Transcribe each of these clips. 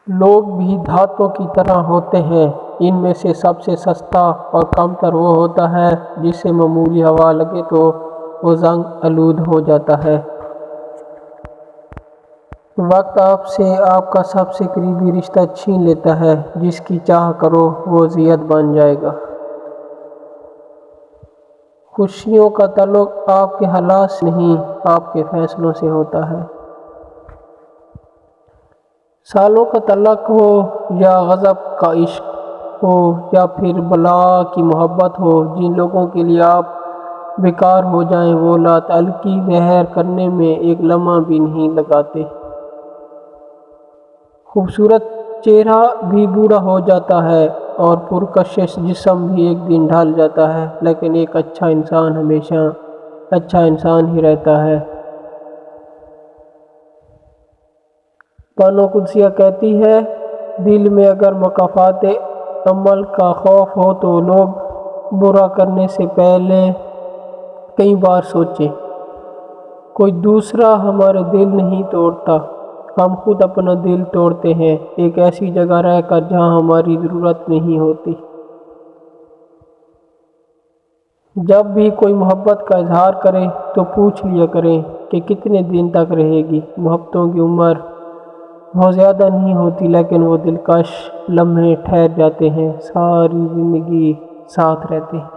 لوگ بھی دھاتوں کی طرح ہوتے ہیں، ان میں سے سب سے سستا اور کم تر وہ ہوتا ہے جسے معمولی ہوا لگے تو وہ زنگ آلود ہو جاتا ہے۔ وقت آپ سے آپ کا سب سے قریبی رشتہ چھین لیتا ہے، جس کی چاہ کرو وہ اذیت بن جائے گا۔ خوشیوں کا تعلق آپ کے حالات سے نہیں، آپ کے فیصلوں سے ہوتا ہے۔ سالوں کا تعلق ہو یا غضب کا عشق ہو یا پھر بلا کی محبت ہو، جن لوگوں کے لیے آپ بیکار ہو جائیں وہ لا تعلقی ظاہر کرنے میں ایک لمحہ بھی نہیں لگاتے۔ خوبصورت چہرہ بھی بوڑھا ہو جاتا ہے اور پرکشش جسم بھی ایک دن ڈھل جاتا ہے، لیکن ایک اچھا انسان ہمیشہ اچھا انسان ہی رہتا ہے۔ بانو قدسیہ کہتی ہے، دل میں اگر مکافات عمل کا خوف ہو تو لوگ برا کرنے سے پہلے کئی بار سوچیں۔ کوئی دوسرا ہمارے دل نہیں توڑتا، ہم خود اپنا دل توڑتے ہیں، ایک ایسی جگہ رہ کر جہاں ہماری ضرورت نہیں ہوتی۔ جب بھی کوئی محبت کا اظہار کرے تو پوچھ لیا کریں کہ کتنے دن تک رہے گی۔ محبتوں کی عمر بہت زیادہ نہیں ہوتی، لیکن وہ دلکش لمحے ٹھہر جاتے ہیں، ساری زندگی ساتھ رہتے ہیں۔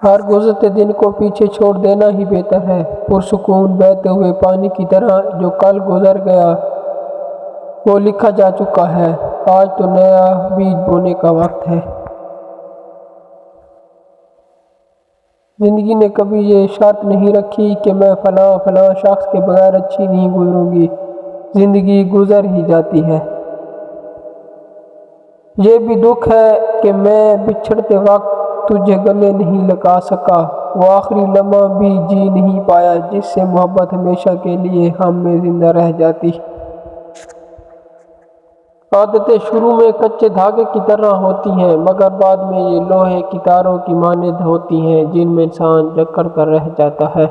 ہر گزرتے دن کو پیچھے چھوڑ دینا ہی بہتر ہے، پرسکون بہتے ہوئے پانی کی طرح۔ جو کل گزر گیا وہ لکھا جا چکا ہے، آج تو نیا بیج بونے کا وقت ہے۔ زندگی نے کبھی یہ شرط نہیں رکھی کہ میں فلاں شخص کے بغیر اچھی نہیں گزروں گی، زندگی گزر ہی جاتی ہے۔ یہ بھی دکھ ہے کہ میں بچھڑتے وقت تجھے گلے نہیں لگا سکا، وہ آخری لمحہ بھی جی نہیں پایا جس سے محبت ہمیشہ کے لیے ہم میں زندہ رہ جاتی۔ عادتیں شروع میں کچے دھاگے کی طرح ہوتی ہیں، مگر بعد میں یہ لوہے کی تاروں کی مانند ہوتی ہیں جن میں انسان جکڑ کر رہ جاتا ہے۔